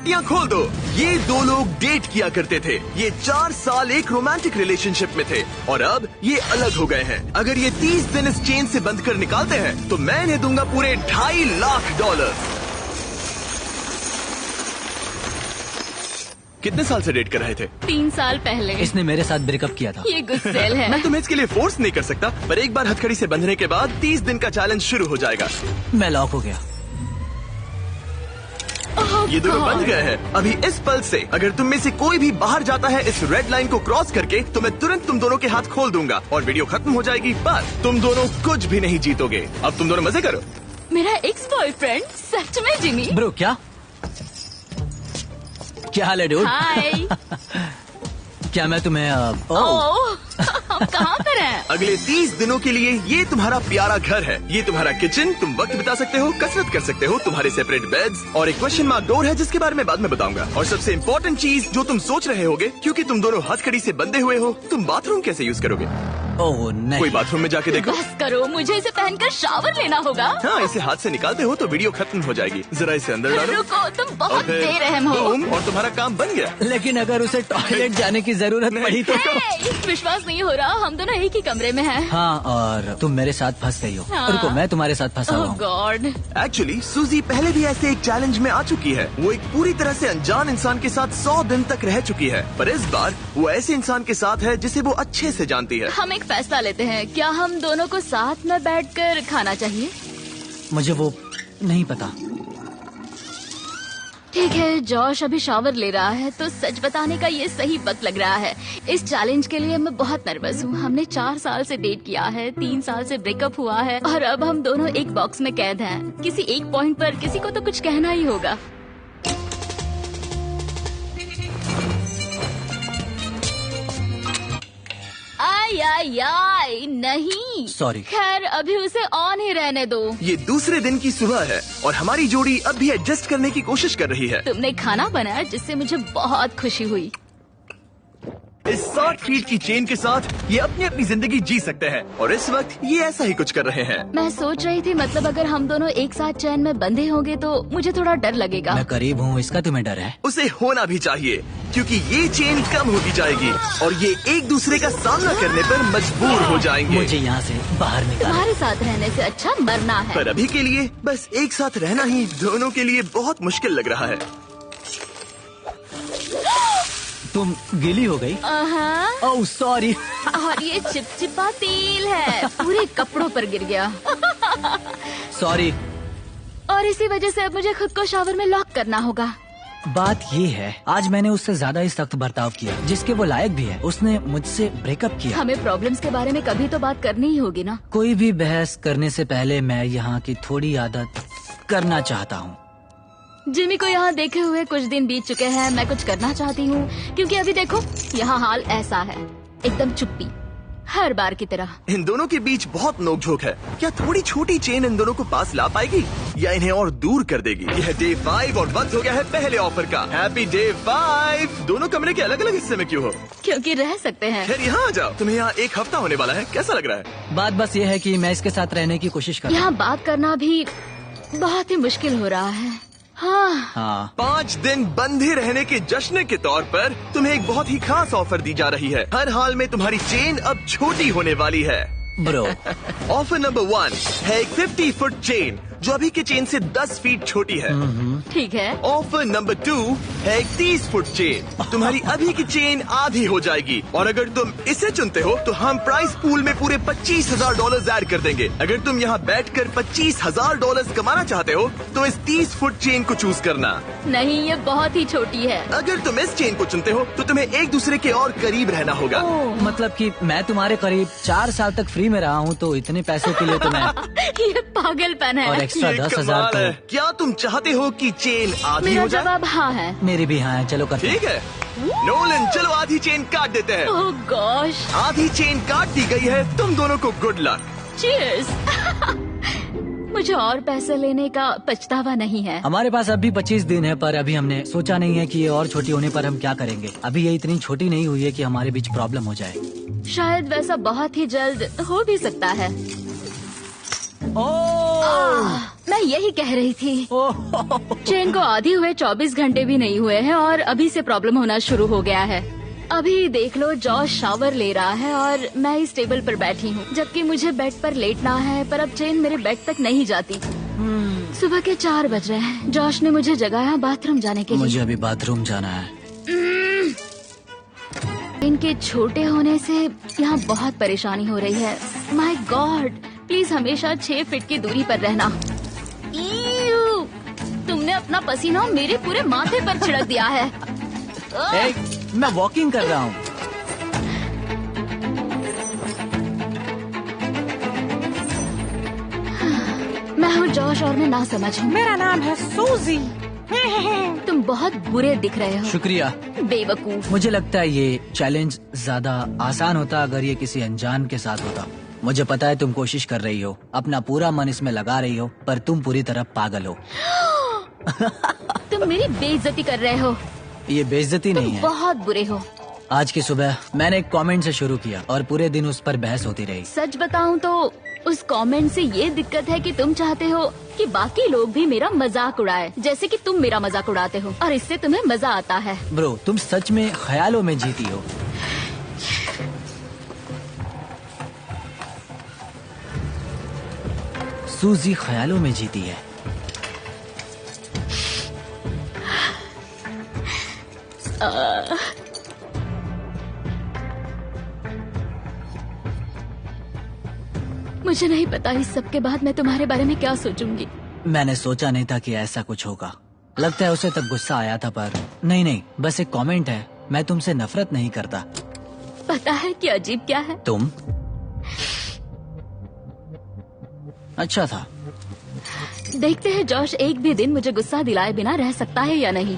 पट्टियां खोल दो। ये दो लोग डेट किया करते थे। ये 4 साल एक रोमांटिक रिलेशनशिप में थे और अब ये अलग हो गए हैं। अगर ये 30 दिन इस चेन से बंद कर निकालते हैं तो मैं इन्हें दूंगा पूरे $2.5 लाख। कितने साल से डेट कर रहे थे? 3 साल पहले। इसने मेरे साथ ब्रेकअप किया था। ये गुस्सेल है। मैं तुम्हें इसके लिए फोर्स नहीं कर सकता, पर एक बार हथकड़ी से बंधने के बाद 30 दिन का चैलेंज शुरू हो जाएगा। मैं लॉक हो गया। ये दोनों बंध गए हैं। अभी इस पल से अगर तुम में से कोई भी बाहर जाता है इस रेड लाइन को क्रॉस करके, तो मैं तुरंत तुम दोनों के हाथ खोल दूंगा और वीडियो खत्म हो जाएगी। पर तुम दोनों कुछ भी नहीं जीतोगे। अब तुम दोनों मजे करो। मेरा एक्स बॉयफ्रेंड सच में जिमी। ब्रो क्या हाल है डूड? हाय। क्या मैं तुम्हें ओह, हम कहाँ पर हैं? अगले 30 दिनों के लिए ये तुम्हारा प्यारा घर है। ये तुम्हारा किचन, तुम वक्त बिता सकते हो, कसरत कर सकते हो, तुम्हारे सेपरेट बेड्स और एक क्वेश्चन मार्क डोर है जिसके बारे में बाद में बताऊंगा। और सबसे इम्पोर्टेंट चीज जो तुम सोच रहे होगे, क्योंकि तुम दोनों हथकड़ी से बंधे हुए हो, तुम बाथरूम कैसे यूज करोगे? ओह नहीं। कोई बाथरूम में जाके देखो। बस करो, मुझे इसे पहनकर शावर लेना होगा। हाँ, इसे हाथ से निकालते हो तो वीडियो खत्म हो जाएगी। जरा इसे अंदर डालो। रुको, तुम बहुत फिर बेरहम हो। और तुम्हारा काम बन गया। लेकिन अगर उसे टॉयलेट जाने की जरूरत पड़ी तो हे, विश्वास नहीं हो रहा, हम दोनों एक ही कमरे में हैं। हाँ, और तुम मेरे साथ फंस गई हो। हाँ। रुको, मैं तुम्हारे साथ फंसा हुआ ओह हूँ। गॉड। एक्चुअली सूजी पहले भी ऐसे एक चैलेंज में आ चुकी है। वो एक पूरी तरह से अनजान इंसान के साथ 100 दिन तक रह चुकी है, पर इस बार वो ऐसे इंसान के साथ है जिसे वो अच्छे से जानती है। हम एक फैसला लेते हैं, क्या हम दोनों को साथ में बैठकर खाना चाहिए? मुझे वो नहीं पता। ठीक है, जॉश अभी शावर ले रहा है तो सच बताने का ये सही वक्त लग रहा है। इस चैलेंज के लिए मैं बहुत नर्वस हूँ। हमने 4 साल से डेट किया है, 3 साल से ब्रेकअप हुआ है और अब हम दोनों एक बॉक्स में कैद हैं। किसी एक पॉइंट पर किसी को तो कुछ कहना ही होगा। आई नहीं। Sorry। खैर, अभी उसे ऑन ही रहने दो। ये दूसरे दिन की सुबह है और हमारी जोड़ी अब भी एडजस्ट करने की कोशिश कर रही है। तुमने खाना बनाया जिससे मुझे बहुत खुशी हुई। इस 60 फीट की चेन के साथ ये अपनी अपनी जिंदगी जी सकते हैं और इस वक्त ये ऐसा ही कुछ कर रहे हैं। मैं सोच रही थी, मतलब अगर हम दोनों एक साथ चैन में बंधे होंगे तो मुझे थोड़ा डर लगेगा। मैं करीब हूँ, इसका तुम्हें डर है? उसे होना भी चाहिए, क्योंकि ये चेन कम होती जाएगी और ये एक दूसरे का सामना करने पर मजबूर हो जाएंगे। मुझे यहाँ से बाहर निकाल। तुम्हारे साथ रहने से अच्छा मरना है। पर अभी के लिए बस एक साथ रहना ही दोनों के लिए बहुत मुश्किल लग रहा है। तुम गीली हो गई? Oh sorry. और ये चिपचिपा तेल है, पूरे कपड़ों पर गिर गया। सॉरी। और इसी वजह से अब मुझे खुद को शावर में लॉक करना होगा। बात ये है, आज मैंने उससे ज्यादा ही सख्त बर्ताव किया, जिसके वो लायक भी है। उसने मुझसे ब्रेकअप किया। हमें प्रॉब्लम्स के बारे में कभी तो बात करनी ही होगी ना। कोई भी बहस करने से पहले मैं यहाँ की थोड़ी आदत करना चाहता हूँ। जिमी को यहाँ देखे हुए कुछ दिन बीत चुके हैं। मैं कुछ करना चाहती हूँ, क्योंकि अभी देखो यहाँ हाल ऐसा है, एकदम चुप्पी, हर बार की तरह। इन दोनों के बीच बहुत नोकझोंक है। क्या थोड़ी छोटी चेन इन दोनों को पास ला पाएगी या इन्हें और दूर कर देगी? यह डे 5 और बंद हो गया है पहले ऑफर का। Happy day 5। दोनों कमरे के अलग अलग हिस्से में क्यों हो? क्योंकि रह सकते हैं। खैर यहाँ आ जाओ, तुम्हें यहाँ 1 हफ्ता होने वाला है। कैसा लग रहा है? बात बस ये है कि मैं इसके साथ रहने की कोशिश कर रहा हूँ। यहाँ बात करना भी बहुत ही मुश्किल हो रहा है। हाँ। 5 दिन बंधे रहने के जश्न के तौर पर तुम्हें एक बहुत ही खास ऑफर दी जा रही है। हर हाल में तुम्हारी चेन अब छोटी होने वाली है। ब्रो। ऑफर नंबर 1 है एक 50 फुट चेन जो अभी के चेन से 10 फीट छोटी है। ठीक है। ऑफर नंबर 2 है एक 30 फुट चेन। तुम्हारी अभी की चेन आधी हो जाएगी और अगर तुम इसे चुनते हो तो हम प्राइस पूल में पूरे $25,000 ऐड कर देंगे। अगर तुम यहाँ बैठकर $25,000 कमाना चाहते हो तो इस 30 फुट चेन को चूज करना। नहीं, ये बहुत ही छोटी है। अगर तुम इस चेन को चुनते हो तो तुम्हें एक दूसरे के और करीब रहना होगा। मतलब कि मैं तुम्हारे करीब 4 साल तक फ्री में रहा हूँ, तो इतने पैसों के लिए तो मैं ये पागलपन है। और एक्स्ट्रा ये 10,000 कमाल है। तो क्या तुम चाहते हो कि चेन आधी मेरा हो जाए? जवाब हाँ है। मेरी भी हाँ है। चलो करते हैं। ठीक है नोलन, चलो आधी चेन काट देते हैं। ओह गॉश। आधी चेन काट दी गई है। तुम दोनों को गुड लक। चीयर्स। मुझे और पैसे लेने का पछतावा नहीं है। हमारे पास अभी 25 दिन है, पर अभी हमने सोचा नहीं है कि ये और छोटी होने पर हम क्या करेंगे। अभी ये इतनी छोटी नहीं हुई है कि हमारे बीच प्रॉब्लम हो जाए। शायद वैसा बहुत ही जल्द हो भी सकता है। ओह मैं यही कह रही थी। चेन को आधी हुए 24 घंटे भी नहीं हुए हैं और अभी से प्रॉब्लम होना शुरू हो गया है। अभी देख लो, जॉश शावर ले रहा है और मैं इस टेबल पर बैठी हूँ, जबकि मुझे बेड पर लेटना है, पर अब चेन मेरे बेड तक नहीं जाती। सुबह के 4 बज रहे हैं। जॉश ने मुझे जगाया बाथरूम जाने के लिए। मुझे अभी बाथरूम जाना है। इनके छोटे होने से यहाँ बहुत परेशानी हो रही है। माय गॉड, प्लीज हमेशा 6 फीट की दूरी पर रहना। ईयू, तुमने अपना पसीना मेरे पूरे माथे पर छिड़क दिया है। मैं वॉकिंग कर रहा हूँ। मैं हूँ जॉश और मैं ना समझ हूँ। मेरा नाम है सूजी। तुम बहुत बुरे दिख रहे हो। शुक्रिया। बेवकूफ। मुझे लगता है ये चैलेंज ज्यादा आसान होता अगर ये किसी अनजान के साथ होता। मुझे पता है तुम कोशिश कर रही हो, अपना पूरा मन इसमें लगा रही हो, पर तुम पूरी तरह पागल हो। तुम मेरी बेइज्जती कर रहे हो। ये बेइज्जती नहीं है। बहुत बुरे हो। आज की सुबह मैंने एक कमेंट से शुरू किया और पूरे दिन उस पर बहस होती रही। सच बताऊं तो उस कमेंट से ये दिक्कत है कि तुम चाहते हो कि बाकी लोग भी मेरा मजाक उड़ाए, जैसे कि तुम मेरा मजाक उड़ाते हो, और इससे तुम्हें मजा आता है। ब्रो, तुम सच में ख्यालों में जीती हो। सूजी ख्यालों में जीती है। मुझे नहीं पता इस सब के बाद मैं तुम्हारे बारे में क्या सोचूंगी। मैंने सोचा नहीं था कि ऐसा कुछ होगा। लगता है उसे तब गुस्सा आया था, पर नहीं, बस एक कमेंट है। मैं तुमसे नफरत नहीं करता। पता है कि अजीब क्या है? तुम अच्छा था। देखते हैं जॉश एक भी दिन मुझे गुस्सा दिलाए बिना रह सकता है या नहीं।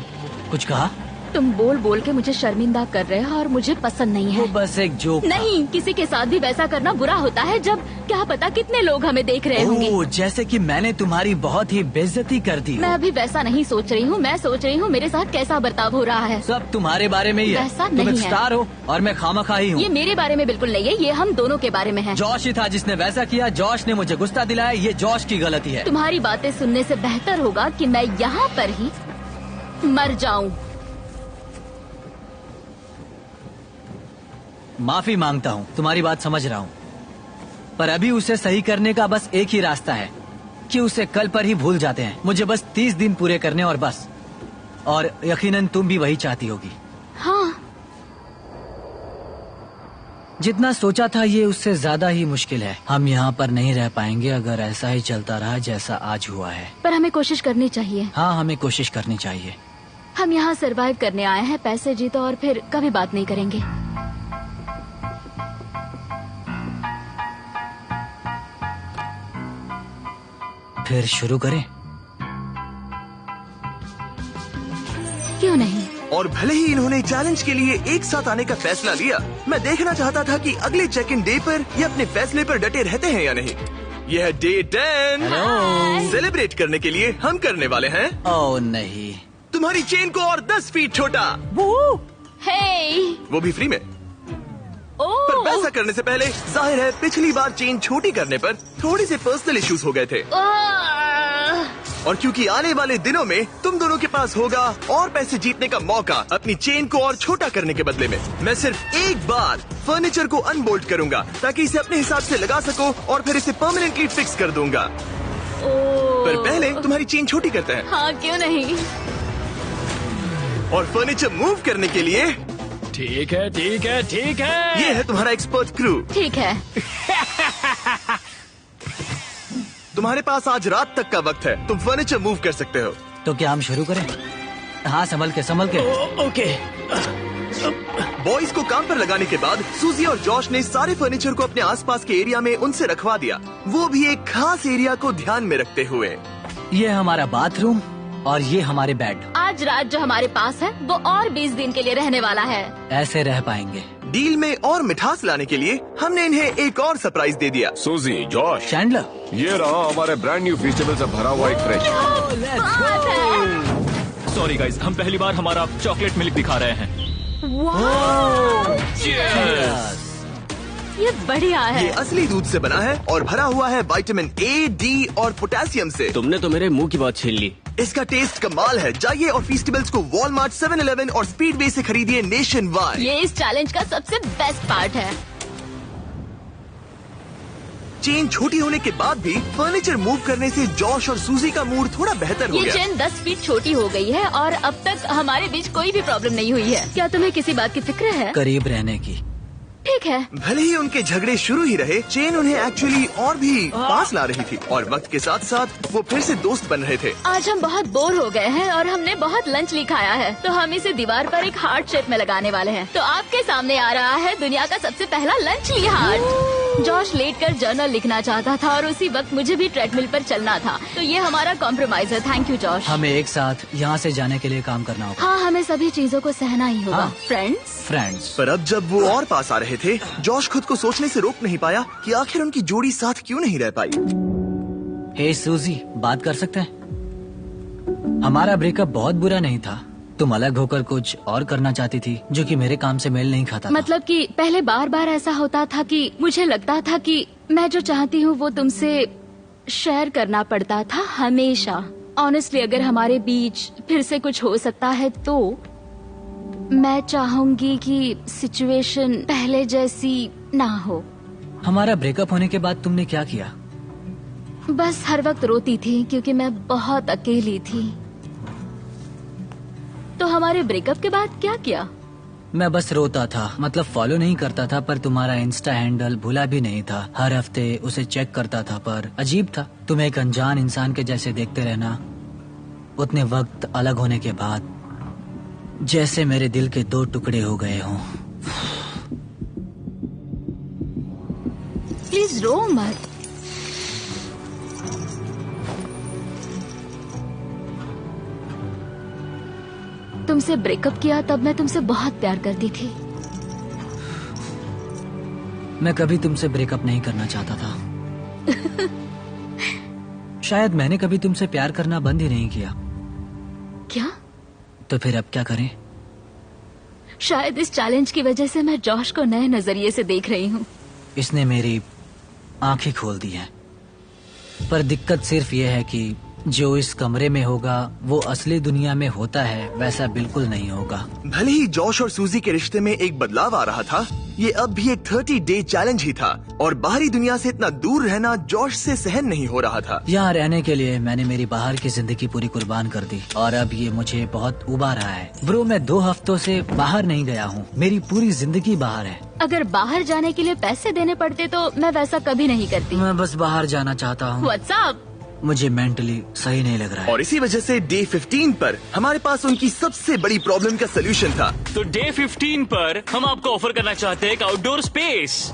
कुछ कहा? तुम बोल बोल के मुझे शर्मिंदा कर रहे हो और मुझे पसंद नहीं वो है। बस एक जोक। नहीं, किसी के साथ भी वैसा करना बुरा होता है जब क्या पता कितने लोग हमें देख रहे होंगे। ओह, जैसे कि मैंने तुम्हारी बहुत ही बेइज्जती कर दी हो। मैं अभी वैसा नहीं सोच रही हूँ। मैं सोच रही हूँ मेरे साथ कैसा बर्ताव हो रहा है। सब तुम्हारे बारे में ही है। वैसा तुम नहीं एक है। स्टार हो और मैं खामखाई हूँ। ये मेरे बारे में बिल्कुल नहीं है, ये हम दोनों के बारे में है। जॉश ही था जिसने वैसा किया। जॉश ने मुझे गुस्सा दिलाया। ये जॉश की गलती है। तुम्हारी बातें सुनने से बेहतर होगा कि मैं यहाँ पर ही मर जाऊं। माफी मांगता हूँ, तुम्हारी बात समझ रहा हूँ, पर अभी उसे सही करने का बस एक ही रास्ता है कि उसे कल पर ही भूल जाते हैं। मुझे बस 30 दिन पूरे करने और बस। और यकीनन तुम भी वही चाहती होगी। हाँ, जितना सोचा था ये उससे ज्यादा ही मुश्किल है। हम यहाँ पर नहीं रह पाएंगे अगर ऐसा ही चलता रहा जैसा आज हुआ है। पर हमें कोशिश करनी चाहिए। हाँ, हमें कोशिश करनी चाहिए। हम यहाँ सरवाइव करने आए हैं, पैसे जीतो और फिर कभी बात नहीं करेंगे। फिर शुरू करें? क्यों नहीं? और भले ही इन्होंने चैलेंज के लिए एक साथ आने का फैसला लिया, मैं देखना चाहता था कि अगले चेक इन डे पर ये अपने फैसले पर डटे रहते हैं या नहीं। यह है डे 10। हेलो। सेलिब्रेट करने के लिए हम करने वाले हैं ओह नहीं। तुम्हारी चेन को और 10 फीट छोटा, हे, वो भी फ्री में। पर ओह, वैसा करने से पहले जाहिर है पिछली बार चेन छोटी करने पर थोड़ी से पर्सनल इश्यूज हो गए थे, और क्योंकि आने वाले दिनों में तुम दोनों के पास होगा और पैसे जीतने का मौका अपनी चेन को और छोटा करने के बदले में, मैं सिर्फ एक बार फर्नीचर को अनबोल्ट करूंगा ताकि इसे अपने हिसाब से लगा सको और फिर इसे परमानेंटली फिक्स कर दूंगा। पर पहले तुम्हारी चेन छोटी करते हैं। हाँ, क्यों नहीं? और फर्नीचर मूव करने के लिए ठीक है। ये है तुम्हारा एक्सपर्ट क्रू। ठीक है। तुम्हारे पास आज रात तक का वक्त है, तुम फर्नीचर मूव कर सकते हो। तो क्या हम शुरू करें? हाँ, संभल के। ओके। बॉयज को काम पर लगाने के बाद सूजी और जॉश ने सारे फर्नीचर को अपने आसपास के एरिया में उनसे रखवा दिया, वो भी एक खास एरिया को ध्यान में रखते हुए। ये हमारा बाथरूम और ये हमारे बेड। आज रात जो हमारे पास है वो और 20 दिन के लिए रहने वाला है। ऐसे रह पाएंगे। डील में और मिठास लाने के लिए हमने इन्हें एक और सरप्राइज दे दिया। सूजी, जॉश, चैंडलर, ये रहा हमारे ब्रांड न्यू वेजिटेबल से भरा हुआ एक फ्रेश। बात है। सॉरी गाइस, हम पहली बार हमारा चॉकलेट मिल्क दिखा रहे हैं। वाह! Cheers! ये बढ़िया है। ये असली दूध से बना है और भरा हुआ है विटामिन ए, डी और पोटेशियम से। तुमने तो मेरे मुंह की बात छीन ली। इसका टेस्ट कमाल है। जाइए और फीस्टिबल्स को वॉलमार्ट, 7-Eleven और स्पीडवे से खरीदिए नेशन वाइड। ये इस चैलेंज का सबसे बेस्ट पार्ट है। चेन छोटी होने के बाद भी फर्नीचर मूव करने से जॉश और सूजी का मूड थोड़ा बेहतर हो ये गया। चेन 10 फीट छोटी हो गई है और अब तक हमारे बीच कोई भी प्रॉब्लम नहीं हुई है। क्या तुम्हें किसी बात की फिक्र है? करीब रहने की। ठीक है। भले ही उनके झगड़े शुरू ही रहे, चेन उन्हें एक्चुअली और भी पास ला रही थी और वक्त के साथ साथ वो फिर से दोस्त बन रहे थे। आज हम बहुत बोर हो गए हैं और हमने बहुत लंच नहीं खाया है, तो हम इसे दीवार पर एक हार्ट शेप में लगाने वाले हैं। तो आपके सामने आ रहा है दुनिया का सबसे पहला लंचली हार्ट। जॉश लेटकर जर्नल लिखना चाहता था और उसी वक्त मुझे भी ट्रेडमिल पर चलना था, तो ये हमारा कॉम्प्रोमाइज है। Thank you Josh. हमें एक साथ यहाँ से जाने के लिए काम करना होगा। हाँ, हमें सभी चीजों को सहना ही होगा। हाँ। फ्रेंड्स। पर अब जब वो और पास आ रहे थे, जॉश खुद को सोचने से रोक नहीं पाया कि आखिर उनकी जोड़ी साथ क्यों नहीं रह पाई। हे सूजी, बात कर सकते हैं? हमारा ब्रेकअप बहुत बुरा नहीं था। तुम अलग होकर कुछ और करना चाहती थी जो कि मेरे काम से मेल नहीं खाता था। मतलब कि पहले बार बार ऐसा होता था कि मुझे लगता था कि मैं जो चाहती हूँ वो तुमसे शेयर करना पड़ता था हमेशा। ऑनेस्टली अगर हमारे बीच फिर से कुछ हो सकता है तो मैं चाहूंगी कि सिचुएशन पहले जैसी ना हो। हमारा ब्रेकअप होने के बाद तुमने क्या किया? बस हर वक्त रोती थी क्योंकि मैं बहुत अकेली थी। तो हमारे ब्रेकअप के बाद क्या किया? मैं बस रोता था, मतलब फॉलो नहीं करता था, पर तुम्हारा इंस्टा हैंडल भूला भी नहीं था। हर हफ्ते उसे चेक करता था, पर अजीब था, तुम्हें एक अनजान इंसान के जैसे देखते रहना। उतने वक्त अलग होने के बाद जैसे मेरे दिल के 2 टुकड़े हो गए हों। प्लीज रो मत। तुमसे ब्रेकअप किया तब मैं तुमसे बहुत प्यार करती थी। मैं कभी तुमसे ब्रेकअप नहीं करना चाहता था। शायद मैंने कभी तुमसे प्यार करना बंद ही नहीं किया। क्या? तो फिर अब क्या करें? शायद इस चैलेंज की वजह से मैं जॉश को नए नजरिए से देख रही हूँ। इसने मेरी आंखें खोल दी हैं। पर दिक्कत सिर्फ ये है कि जो इस कमरे में होगा वो असली दुनिया में होता है वैसा बिल्कुल नहीं होगा। भले ही जॉश और सूजी के रिश्ते में एक बदलाव आ रहा था, ये अब भी एक 30-डे चैलेंज ही था और बाहरी दुनिया से इतना दूर रहना जॉश से सहन नहीं हो रहा था। यहाँ रहने के लिए मैंने मेरी बाहर की जिंदगी पूरी कुर्बान कर दी और अब ये मुझे बहुत उबा रहा है। ब्रो, मैं 2 हफ्तों से बाहर नहीं गया हूँ। मेरी पूरी जिंदगी बाहर है। अगर बाहर जाने के लिए पैसे देने पड़ते तो मैं वैसा कभी नहीं करती। मैं बस बाहर जाना चाहता हूँ। व्हाट्सएप। मुझे मेंटली सही नहीं लग रहा है। और इसी वजह से डे 15 पर हमारे पास उनकी सबसे बड़ी प्रॉब्लम का सोल्यूशन था। तो डे 15 पर हम आपको ऑफर करना चाहते हैं एक आउटडोर स्पेस।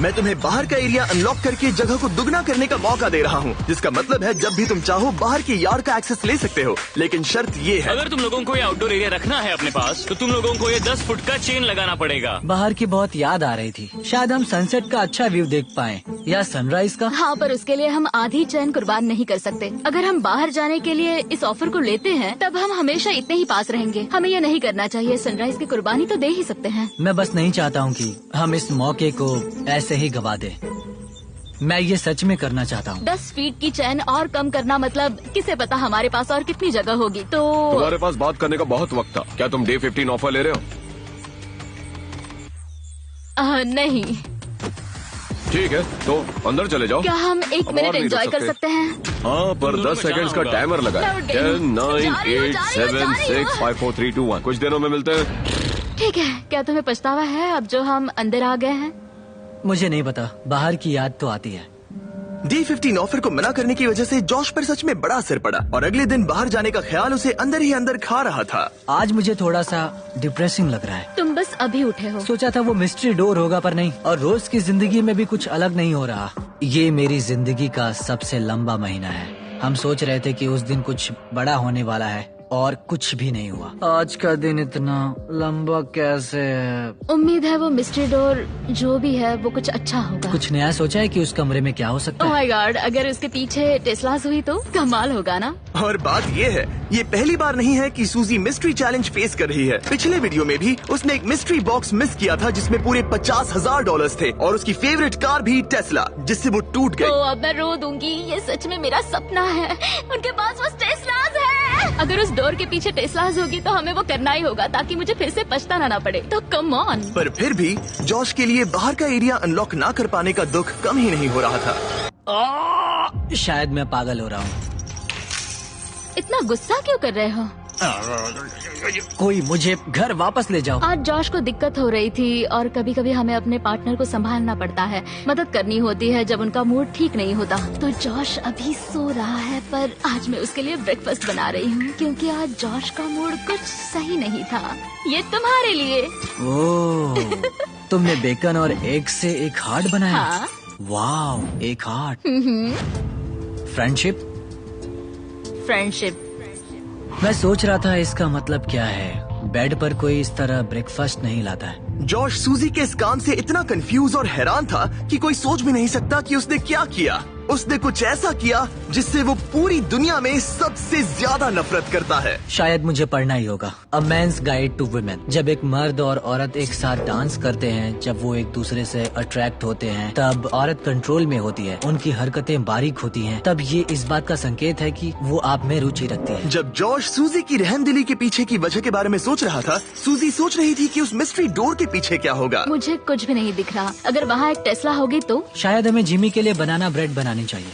मैं तुम्हें बाहर का एरिया अनलॉक करके जगह को दुगना करने का मौका दे रहा हूँ, जिसका मतलब है जब भी तुम चाहो बाहर के यार्ड का एक्सेस ले सकते हो। लेकिन शर्त ये है, अगर तुम लोगों को ये आउटडोर एरिया रखना है अपने पास तो तुम लोगों को ये 10 फुट का चेन लगाना पड़ेगा। बाहर की बहुत याद आ रही थी। शायद हम सनसेट का अच्छा व्यू देख पाएं या सनराइज का। हाँ, पर उसके लिए हम आधी चैन कुर्बान नहीं कर सकते। अगर हम बाहर जाने के लिए इस ऑफर को लेते हैं तब हम हमेशा इतने ही पास रहेंगे। हमें ये नहीं करना चाहिए। सनराइज की कुर्बानी तो दे ही सकते हैं। मैं बस नहीं चाहता हूँ कि हम इस मौके को ऐसे ही गवा दें। मैं ये सच में करना चाहता हूँ। 10 फीट की चैन और कम करना मतलब किसे पता हमारे पास और कितनी जगह होगी। तो तुम्हारे पास बात करने का बहुत वक्त था। क्या तुम डे 15 ऑफर ले रहे हो? नहीं। ठीक है, तो अंदर चले जाओ। क्या हम 1 अब मिनट और नहीं एंजॉय रुक कर सकते। सकते हैं? हाँ, पर दोनों 10 में सेकंड्स का जाना टाइमर लगा है। मैं उठ गई हूँ। 10, 9, जा रही हूँ, 8, जा रही हूँ, 7, जा रही 6, हूँ। 5, 4, 3, 2, 1। कुछ दिनों में मिलते हैं। ठीक है। क्या तुम्हें पछतावा है अब जो हम अंदर आ गए हैं? मुझे नहीं पता, बाहर की याद तो आती है। डे 15 ऑफर को मना करने की वजह से जॉश पर सच में बड़ा असर पड़ा और अगले दिन बाहर जाने का ख्याल उसे अंदर ही अंदर खा रहा था। आज मुझे थोड़ा सा डिप्रेसिंग लग रहा है। तुम बस अभी उठे हो। सोचा था वो मिस्ट्री डोर होगा, पर नहीं। और रोज की जिंदगी में भी कुछ अलग नहीं हो रहा। ये मेरी जिंदगी का सबसे लंबा महीना है। हम सोच रहे थे कि उस दिन कुछ बड़ा होने वाला है, और कुछ भी नहीं हुआ। आज का दिन इतना लंबा कैसे है? उम्मीद है वो मिस्ट्री डोर जो भी है वो कुछ अच्छा होगा। कुछ नया सोचा है कि उस कमरे में क्या हो सकता ओह है? माय गॉड, अगर उसके पीछे टेस्लास हुई तो कमाल होगा ना। और बात ये है, ये पहली बार नहीं है कि सूजी मिस्ट्री चैलेंज फेस कर रही है। पिछले वीडियो में भी उसने एक मिस्ट्री बॉक्स मिस किया था जिसमें पूरे $50,000 थे और उसकी फेवरेट कार भी टेस्ला, जिससे वो टूट गई। तो अब मैं रो दूंगी, ये सच में मेरा सपना है। उनके पास वो टेस्लास है। अगर उस डोर के पीछे टेस्लास होगी तो हमें वो करना ही होगा ताकि मुझे फिर से पछताना ना पड़े। तो कम ऑन। पर फिर भी जॉश के लिए बाहर का एरिया अनलॉक ना कर पाने का दुख कम ही नहीं हो रहा था। शायद मैं पागल हो रहा हूँ। इतना गुस्सा क्यों कर रहे हो? कोई मुझे घर वापस ले जाओ। आज जॉश को दिक्कत हो रही थी और कभी कभी हमें अपने पार्टनर को संभालना पड़ता है, मदद करनी होती है जब उनका मूड ठीक नहीं होता। तो जॉश अभी सो रहा है पर आज मैं उसके लिए ब्रेकफास्ट बना रही हूँ क्योंकि आज जॉश का मूड कुछ सही नहीं था। ये तुम्हारे लिए। ओह, तुमने बेकन और एग से एक हार्ट बनाया? हाँ। वाव, एक हार्ट। फ्रेंडशिप। फ्रेंडशिप। मैं सोच रहा था इसका मतलब क्या है। बेड पर कोई इस तरह ब्रेकफास्ट नहीं लाता है। जॉश सूजी के इस काम से इतना कंफ्यूज और हैरान था कि कोई सोच भी नहीं सकता कि उसने क्या किया। उसने कुछ ऐसा किया जिससे वो पूरी दुनिया में सबसे ज्यादा नफरत करता है। शायद मुझे पढ़ना ही होगा। अ मैन्स गाइड टू वुमेन। जब एक मर्द और औरत एक साथ डांस करते हैं, जब वो एक दूसरे से अट्रैक्ट होते हैं, तब औरत कंट्रोल में होती है, उनकी हरकतें बारीक होती हैं, तब ये इस बात का संकेत है कि वो आप में रुचि रखती है। जब जॉश सूजी की रहमदिली के पीछे की वजह के बारे में सोच रहा था, सूजी सोच रही थी कि उस मिस्ट्री डोर के पीछे क्या होगा। मुझे कुछ भी नहीं दिख रहा। अगर वहाँ एक टेस्ला होगी तो? शायद हमें जिमी के लिए बनाना ब्रेड बनानी चाहिए।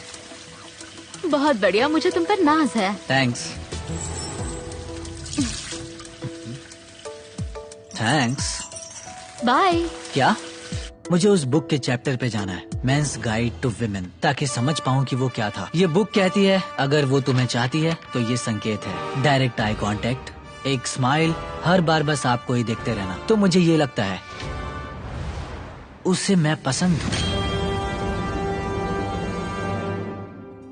बहुत बढ़िया, मुझे तुम पर नाज है। थैंक्स। थैंक्स। बाय। क्या? मुझे उस बुक के चैप्टर पे जाना है, मेंस गाइड टू विमेन, ताकि समझ पाऊँ कि वो क्या था। ये बुक कहती है अगर वो तुम्हें चाहती है तो ये संकेत है। डायरेक्ट आई कांटेक्ट, एक स्माइल, हर बार बस आपको ही देखते रहना। तो मुझे ये लगता है उससे मैं पसंद हूँ।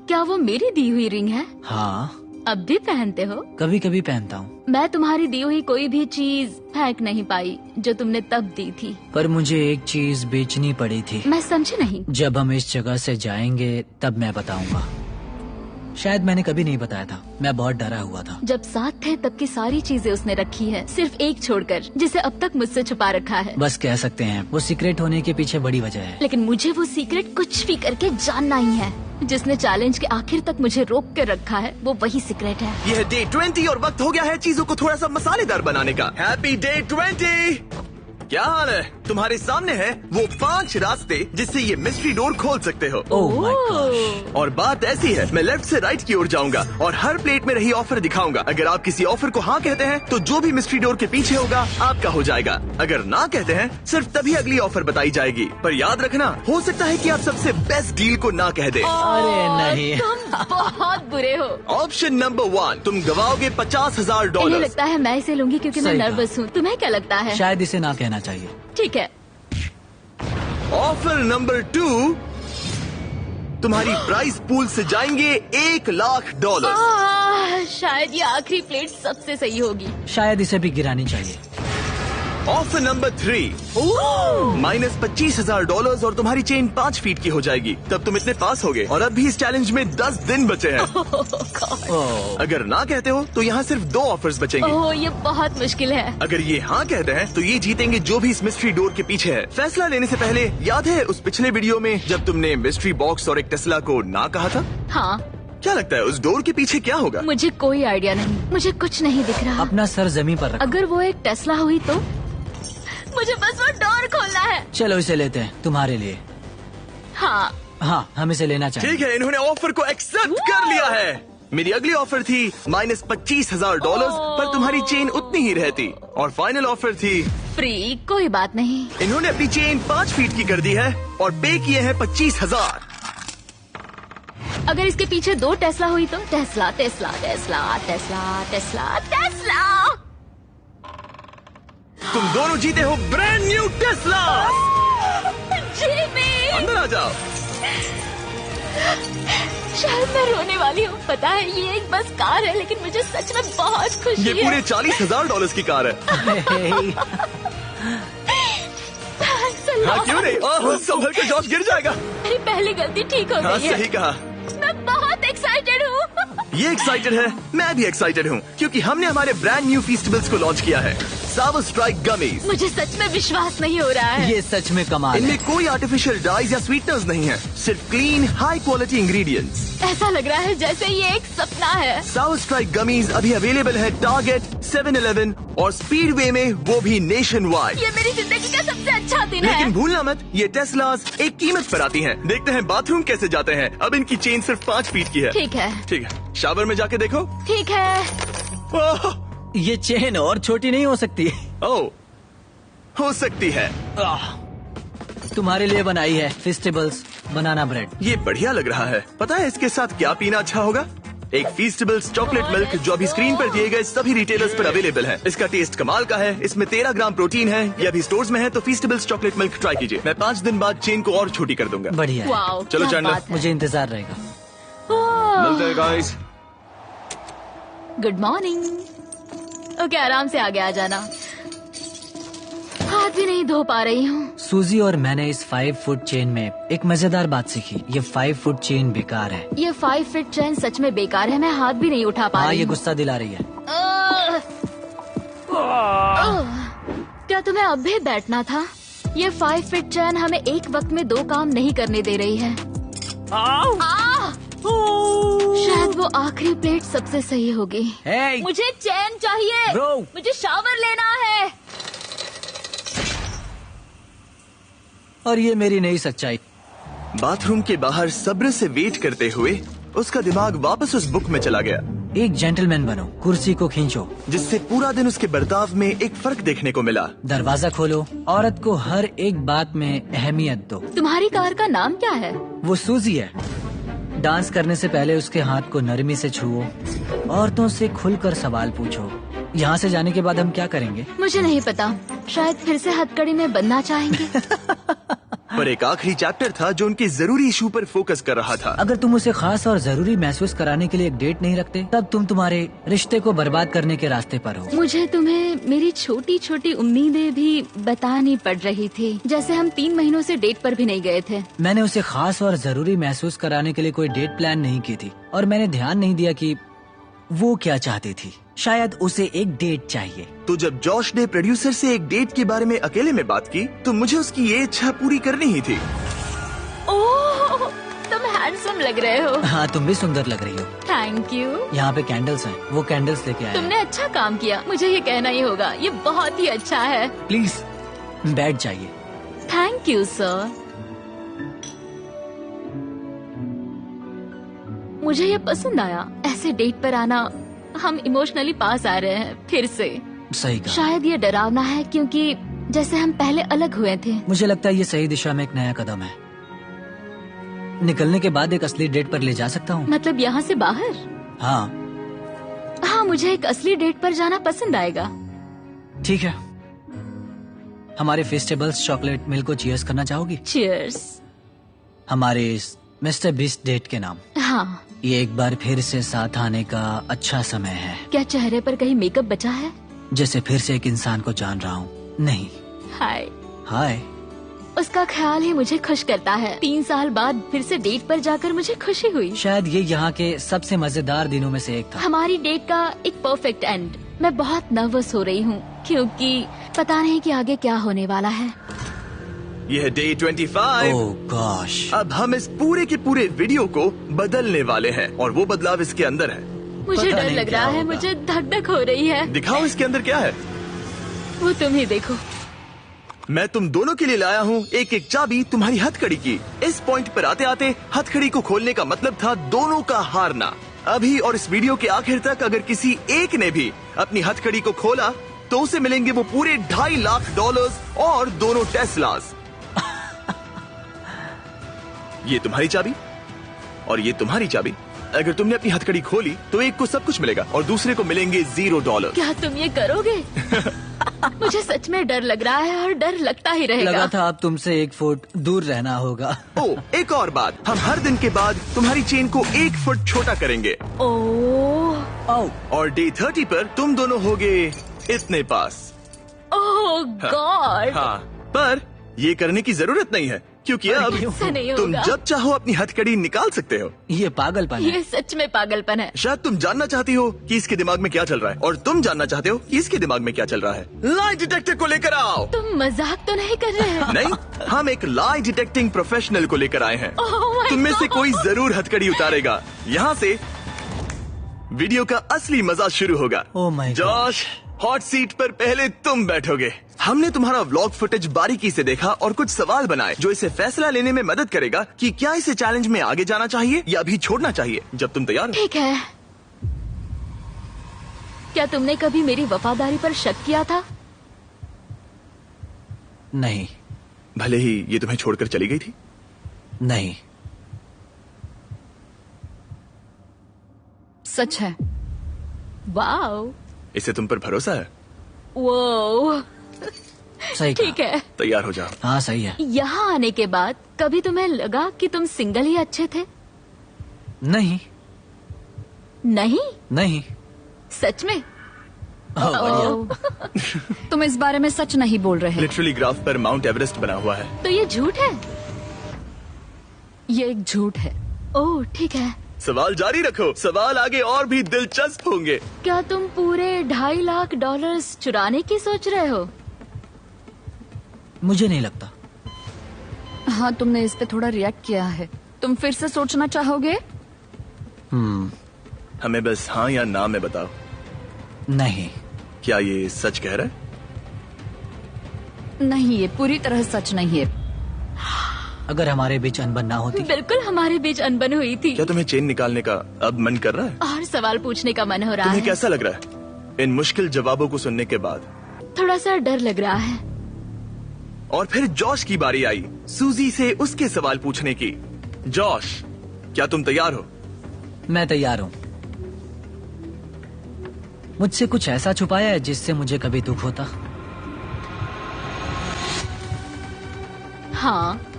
क्या वो मेरी दी हुई रिंग है? हाँ, अब भी पहनते हो? कभी कभी पहनता हूँ। मैं तुम्हारी दी हुई कोई भी चीज फेंक नहीं पाई जो तुमने तब दी थी। पर मुझे एक चीज बेचनी पड़ी थी। मैं समझी नहीं। जब हम इस जगह से जाएंगे तब मैं बताऊंगा। शायद मैंने कभी नहीं बताया था, मैं बहुत डरा हुआ था। जब साथ थे तब की सारी चीजें उसने रखी है, सिर्फ एक छोड़कर, जिसे अब तक मुझसे छुपा रखा है। बस कह सकते हैं वो सीक्रेट होने के पीछे बड़ी वजह है। लेकिन मुझे वो सीक्रेट कुछ भी करके जानना ही है। जिसने चैलेंज के आखिर तक मुझे रोक कर रखा है वो वही सीक्रेट है। यह डे 20 और वक्त हो गया है चीजों को थोड़ा सा मसालेदार बनाने का। Happy day 20। क्या हाल है? तुम्हारे सामने है वो 5 रास्ते जिससे ये मिस्ट्री डोर खोल सकते हो। Oh my God. और बात ऐसी है, मैं लेफ्ट से राइट की ओर जाऊंगा और हर प्लेट में रही ऑफर दिखाऊंगा। अगर आप किसी ऑफर को हाँ कहते हैं तो जो भी मिस्ट्री डोर के पीछे होगा आपका हो जाएगा। अगर ना कहते हैं सिर्फ तभी अगली ऑफर बताई जाएगी। पर याद रखना, हो सकता है कि आप सबसे बेस्ट डील को ना कह दे। अरे नहीं। तुम बहुत बुरे हो। ऑप्शन नंबर 1, तुम गवाओगे इन्हें $50,000। लगता है मैं इसे लूंगी क्योंकि मैं सही कहा। नर्वस हूँ। तुम्हें क्या लगता है? शायद इसे ना कहना चाहिए। ठीक है। ऑफर नंबर 2, तुम्हारी प्राइस पूल से जाएंगे $1,00,000। शायद ये आखिरी प्लेट सबसे सही होगी। शायद इसे भी गिरानी चाहिए। ऑफर नंबर 3, माइनस $25,000 और तुम्हारी चेन 5 फीट की हो जाएगी। तब तुम इतने पास होगे और अब भी इस चैलेंज में 10 दिन बचे हैं। ओह, अगर ना कहते हो तो यहाँ सिर्फ 2 ऑफर्स बचेंगे। ओह, ये बहुत मुश्किल है। अगर ये हाँ कहते हैं तो ये जीतेंगे जो भी इस मिस्ट्री डोर के पीछे है। फैसला लेने से पहले याद है उस पिछले वीडियो में जब तुमने मिस्ट्री बॉक्स और एक टेस्ला को ना कहा था? हाँ। क्या लगता है उस डोर के पीछे क्या होगा? मुझे कोई आइडिया नहीं, मुझे कुछ नहीं दिख रहा। अपना सर जमीन पर रखो। अगर वो एक टेस्ला हुई तो? मुझे बस वो डोर खोलना है। चलो इसे लेते हैं तुम्हारे लिए। हाँ। हाँ, हम इसे लेना चाहिए। ठीक है, इन्होंने ऑफर को एक्सेप्ट कर लिया है। मेरी अगली ऑफर थी माइनस $25,000 पर तुम्हारी चेन उतनी ही रहती। और फाइनल ऑफर थी फ्री। कोई बात नहीं। इन्होंने अपनी चेन 5 फीट की कर दी है और पे किए हैं $25,000। अगर इसके पीछे 2 टेस्ला हुई तो? Tesla Tesla Tesla Tesla Tesla Tesla. तुम दोनों जीते हो ब्रांड न्यू टेस्ला। जिमी। अंदर आ जाओ। शायद मैं रोने वाली हूँ। पता है ये एक बस कार है, लेकिन मुझे सच में बहुत खुशी ये है। पूरे $40,000 की कार है। Thanks a lot. हाँ क्यों नहीं? ओह, संभल कर जॉश गिर जाएगा। मेरी पहली गलती ठीक हो हाँ गई है। सही कहा। मैं बहुत एक्साइटेड हूँ। ये एक्साइटेड है, मैं भी एक्साइटेड हूँ क्योंकि हमने हमारे ब्रांड न्यू फीस्टेबल्स को लॉन्च किया है, सावर स्ट्राइक गमीज। मुझे सच में विश्वास नहीं हो रहा है। ये सच में कमाल है। इनमें कोई आर्टिफिशियल डाइज या स्वीटनर्स नहीं है, सिर्फ क्लीन हाई क्वालिटी इंग्रेडिएंट्स। ऐसा लग रहा है जैसे ये एक सपना है। सावर स्ट्राइक गमीज अभी अवेलेबल है टारगेट, 7-Eleven और स्पीडवे में, वो भी नेशन वाइड। ये मेरी जिंदगी का सबसे अच्छा दिन लेकिन है। भूलना मत, ये टेस्लास एक कीमत पर आती हैं। देखते हैं बाथरूम कैसे जाते हैं। अब इनकी चेन सिर्फ 5 फीट की है। ठीक है, ठीक है, शावर में जाके देखो। ठीक है। ओह, ये चेन और छोटी नहीं हो सकती। ओह, हो सकती है। तुम्हारे लिए बनाई है फेस्टिवल्स बनाना ब्रेड। ये बढ़िया लग रहा है। पता है इसके साथ क्या पीना अच्छा होगा? एक फीस्टेबल्स चॉकलेट मिल्क जो अभी स्क्रीन पर दिए गए सभी रिटेलर्स पर अवेलेबल है। इसका टेस्ट कमाल का है। इसमें 13 ग्राम प्रोटीन है। ये अभी स्टोर्स में है, तो फीस्टेबल्स चॉकलेट मिल्क ट्राई कीजिए। मैं 5 दिन बाद चेन को और छोटी कर दूंगा। बढ़िया है। वाओ, चलो क्या चैंडलर, बात है। मुझे इंतजार रहेगा। मिलते हैं गाइस। Good morning. ओके, आराम से आगे आ जाना। हाथ भी नहीं धो पा रही हूँ। सूजी और मैंने इस 5 फुट चेन में एक मजेदार बात सीखी। ये 5 फुट चेन बेकार है। ये 5 फीट चेन सच में बेकार है। मैं हाथ भी नहीं उठा पा हाँ, रही ये हूँ। गुस्सा दिला रही है। क्या तुम्हें अब भी बैठना था? ये 5 फीट चेन हमें एक वक्त में 2 काम नहीं करने दे रही है। शायद वो आखिरी प्लेट सबसे सही होगी। Hey! मुझे चैन चाहिए। Bro! मुझे शावर लेना है। और ये मेरी नई सच्चाई। बाथरूम के बाहर सब्र से वेट करते हुए उसका दिमाग वापस उस बुक में चला गया, एक जेंटलमैन बनो, कुर्सी को खींचो, जिससे पूरा दिन उसके बर्ताव में एक फर्क देखने को मिला। दरवाजा खोलो, औरत को हर एक बात में अहमियत दो। तुम्हारी कार का नाम क्या है? वो सूजी है। डांस करने से पहले उसके हाथ को नरमी से छुओ, औरतों से खुलकर सवाल पूछो। यहाँ से जाने के बाद हम क्या करेंगे? मुझे नहीं पता, शायद फिर से हथकड़ी में बनना चाहेंगे। पर एक आखिरी चैप्टर था जो उनके जरूरी इशू पर फोकस कर रहा था। अगर तुम उसे खास और जरूरी महसूस कराने के लिए एक डेट नहीं रखते, तब तुम तुम्हारे रिश्ते को बर्बाद करने के रास्ते पर हो। मुझे तुम्हें मेरी छोटी छोटी उम्मीदें भी बतानी पड़ रही थी, जैसे हम 3 महीनों से डेट पर भी नहीं गए थे। मैंने उसे खास और जरूरी महसूस कराने के लिए कोई डेट प्लान नहीं की थी, और मैंने ध्यान नहीं दिया कि वो क्या चाहती थी। शायद उसे एक डेट चाहिए। तो जब जॉश ने प्रोड्यूसर से एक डेट के बारे में अकेले में बात की, तो मुझे उसकी ये इच्छा पूरी करनी ही थी। ओह, तुम हैंडसम लग रहे हो। हाँ, तुम भी सुंदर लग रही हो। Thank you. यहाँ पे कैंडल्स हैं, वो कैंडल्स लेके आए। तुमने अच्छा काम किया, मुझे ये कहना ही होगा। ये बहुत ही अच्छा है। प्लीज बैठ जाइए। Thank you sir. मुझे ये पसंद आया। ऐसे डेट पर आना, हम इमोशनली पास आ रहे हैं फिर से। सही कहा। शायद ये डरावना है, क्योंकि जैसे हम पहले अलग हुए थे। मुझे लगता है ये सही दिशा में एक नया कदम है। निकलने के बाद एक असली डेट पर ले जा सकता हूँ। मतलब यहाँ से बाहर? हाँ हाँ, मुझे एक असली डेट पर जाना पसंद आएगा। ठीक है। हमारे फेस्टिवल्स चॉकलेट मिल्क को चीयर्स करना चाहोगी? चीयर्स। हमारे इस मिस्टर बीस्ट डेट के नाम। हाँ। ये एक बार फिर से साथ आने का अच्छा समय है। क्या चेहरे पर कहीं मेकअप बचा है? जैसे फिर से एक इंसान को जान रहा हूँ। नहीं। हाय। हाय। उसका ख्याल ही मुझे खुश करता है। 3 साल बाद फिर से डेट पर जाकर मुझे खुशी हुई। शायद ये यहाँ के सबसे मजेदार दिनों में से एक था। हमारी डेट का एक परफेक्ट एंड। मैं बहुत नर्वस हो रही हूँ, क्योंकि पता नहीं कि आगे क्या होने वाला है। यह है डे 25। ओह गॉश। अब हम इस पूरे के पूरे वीडियो को बदलने वाले हैं, और वो बदलाव इसके अंदर है। मुझे पता डर नहीं लग क्या रहा है, होगा। मुझे धक धक हो रही है। दिखाओ इसके अंदर क्या है। वो तुम ही देखो। मैं तुम दोनों के लिए लाया हूँ एक एक चाबी तुम्हारी हथकड़ी की। इस पॉइंट पर आते आते हथकड़ी को खोलने का मतलब था दोनों का हारना। अभी और इस वीडियो के आखिर तक अगर किसी एक ने भी अपनी हथकड़ी को खोला, तो उसे मिलेंगे वो पूरे $2.5 लाख और दोनों टेस्लास। ये तुम्हारी चाबी और ये तुम्हारी चाबी। अगर तुमने अपनी हथकड़ी खोली तो एक को सब कुछ मिलेगा और दूसरे को मिलेंगे $0। क्या तुम ये करोगे? मुझे सच में डर लग रहा है और डर लगता ही रहेगा। लगा था अब तुमसे 1 फुट दूर रहना होगा। ओ, एक और बात, हम हर दिन के बाद तुम्हारी चेन को 1 फुट छोटा करेंगे ओह और डे 30 पर तुम दोनों होगे इतने पास। ओह गॉड। हाँ, पर ये करने की जरूरत नहीं है क्योंकि अब ऐसा नहीं तुम होगा। जब चाहो अपनी हथकड़ी निकाल सकते हो। ये पागलपन है। ये सच में पागलपन है। शायद तुम जानना चाहती हो कि इसके दिमाग में क्या चल रहा है और तुम जानना चाहते हो कि इसके दिमाग में क्या चल रहा है। लाई डिटेक्टर को लेकर आओ। तुम मजाक तो नहीं कर रहे हैं? नहीं, हम एक लाई डिटेक्टिंग प्रोफेशनल को लेकर आए हैं। Oh my तुम में से God! कोई जरूर हथकड़ी उतारेगा। यहाँ से वीडियो का असली मजा शुरू होगा। Oh my God! Josh, hot seat पर पहले तुम बैठोगे। हमने तुम्हारा व्लॉग फुटेज बारीकी से देखा और कुछ सवाल बनाए जो इसे फैसला लेने में मदद करेगा कि क्या इसे चैलेंज में आगे जाना चाहिए या अभी छोड़ना चाहिए। जब तुम तैयार हो। ठीक है। क्या तुमने कभी मेरी वफादारी पर शक किया था? नहीं, भले ही ये तुम्हें छोड़कर चली गई थी। नहीं। सच है। वाओ, इसे तुम पर भरोसा है। वो सही कहा। ठीक है। तैयार हो जाओ। हाँ सही है। यहाँ आने के बाद कभी तुम्हें लगा कि तुम सिंगल ही अच्छे थे? नहीं नहीं, नहीं। सच में? बढ़िया। ओह, तुम इस बारे में सच नहीं बोल रहे। लिटरली ग्राफ पर माउंट एवरेस्ट बना हुआ है। तो ये झूठ है? ये एक झूठ है। ओह ठीक है। सवाल जारी रखो, सवाल आगे और भी दिलचस्प होंगे। क्या तुम पूरे $2.5 लाख चुराने की सोच रहे हो? मुझे नहीं लगता। हाँ, तुमने इस पे थोड़ा रिएक्ट किया है। तुम फिर से सोचना चाहोगे? हमें बस हाँ या ना में बताओ। नहीं। क्या ये सच कह रहा है? नहीं, ये पूरी तरह सच नहीं है। अगर हमारे बीच अनबन ना होती। बिल्कुल हमारे बीच अनबन हुई थी। क्या तुम्हें चेन निकालने का अब मन कर रहा है? और सवाल पूछने का मन हो रहा तुम्हें है। कैसा लग रहा है इन मुश्किल जवाबों को सुनने के बाद? थोड़ा सा डर लग रहा है। और फिर जॉश की बारी आई सूजी से उसके सवाल पूछने की। जॉश, क्या तुम तैयार हो? मैं तैयार हूँ। मुझसे कुछ ऐसा छुपाया है जिससे मुझे कभी दुख होता? हाँ,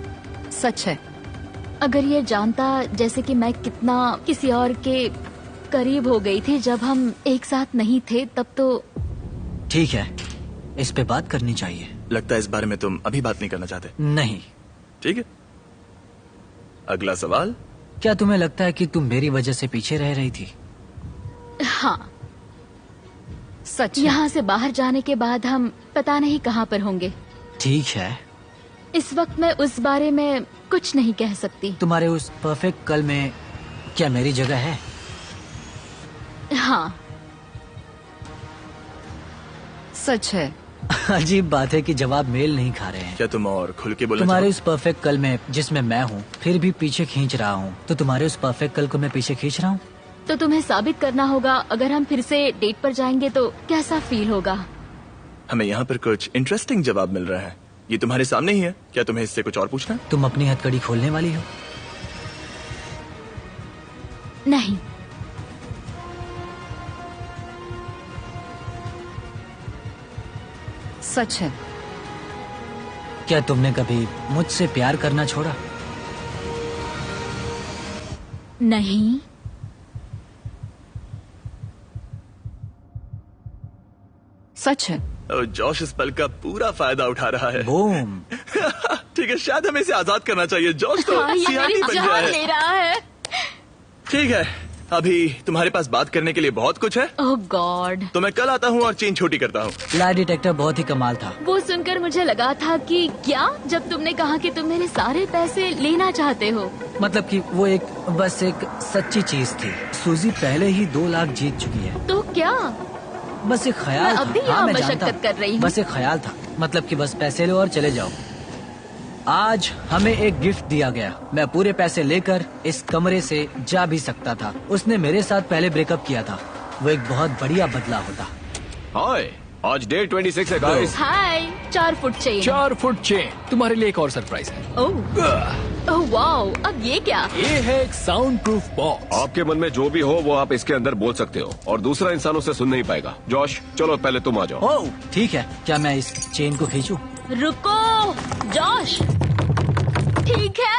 सच है। अगर ये जानता जैसे कि मैं कितना किसी और के करीब हो गई थी जब हम एक साथ नहीं थे, तब तो। ठीक है, इस पे बात करनी चाहिए। लगता है इस बारे में तुम अभी बात नहीं करना चाहते। नहीं। ठीक है, अगला सवाल। क्या तुम्हें लगता है कि तुम मेरी वजह से पीछे रह रही थी? हाँ, सच है। यहाँ से बाहर जाने के बाद हम पता नहीं कहाँ पर होंगे। ठीक है। इस वक्त मैं उस बारे में कुछ नहीं कह सकती। तुम्हारे उस परफेक्ट कल में क्या मेरी जगह है? हाँ, सच है। अजीब बात है कि जवाब मेल नहीं खा रहे हैं। क्या तुम और खुल के बोलना तुम्हारे चाहो? उस परफेक्ट कल में जिसमें मैं हूँ फिर भी पीछे खींच रहा हूँ, तो तुम्हारे उस परफेक्ट कल को मैं पीछे खींच रहा हूँ। तो तुम्हें साबित करना होगा। अगर हम फिर से डेट पर जाएंगे तो कैसा फील होगा? हमें यहाँ पर कुछ इंटरेस्टिंग जवाब मिल रहा है। ये तुम्हारे सामने ही है। क्या तुम्हें इससे कुछ और पूछना है? तुम अपनी हथकड़ी खोलने वाली हो? नहीं। सच है। क्या तुमने कभी मुझसे प्यार करना छोड़ा? नहीं। सच है। जॉश इस पल का पूरा फायदा उठा रहा है। बूम। ठीक है, शायद हमें इसे आजाद करना चाहिए। जॉश तो हाँ, ये सियानी मेरी बन गया जान है। ले रहा है। ठीक है, अभी तुम्हारे पास बात करने के लिए बहुत कुछ है, ओह गॉड। तो मैं कल आता हूँ और चेन छोटी करता हूँ। लाई डिटेक्टर बहुत ही कमाल था। वो सुनकर मुझे लगा था कि क्या, जब तुमने कहा कि तुम मेरे सारे पैसे लेना चाहते हो। मतलब कि वो बस एक सच्ची चीज थी। सूजी पहले ही 2 लाख जीत चुकी है। तो क्या? बस एक ख्याल मैं था। अब भी हाँ, यहाँ मैं मशक्कत जानता। कर रही हूँ। बस एक ख्याल था, मतलब कि बस पैसे लो और चले जाओ। आज हमें एक गिफ्ट दिया गया। मैं पूरे पैसे लेकर इस कमरे से जा भी सकता था। उसने मेरे साथ पहले ब्रेकअप किया था। वो एक बहुत बढ़िया बदला होता। हाय, आज डे 26 है गाइस। हाय, 4 फुट चेन। 4 foot chain. तुम्हारे लिए एक और सरप्राइज है। ओह, ओह वाओ, अब ये क्या? ये है एक साउंड प्रूफ बॉक्स। आपके मन में जो भी हो वो आप इसके अंदर बोल सकते हो और दूसरा इंसान उसे सुन नहीं पाएगा। जॉश चलो पहले तुम आ जाओ। ओह ठीक है, क्या मैं इस चेन को खींचूं? रुको जॉश, ठीक है।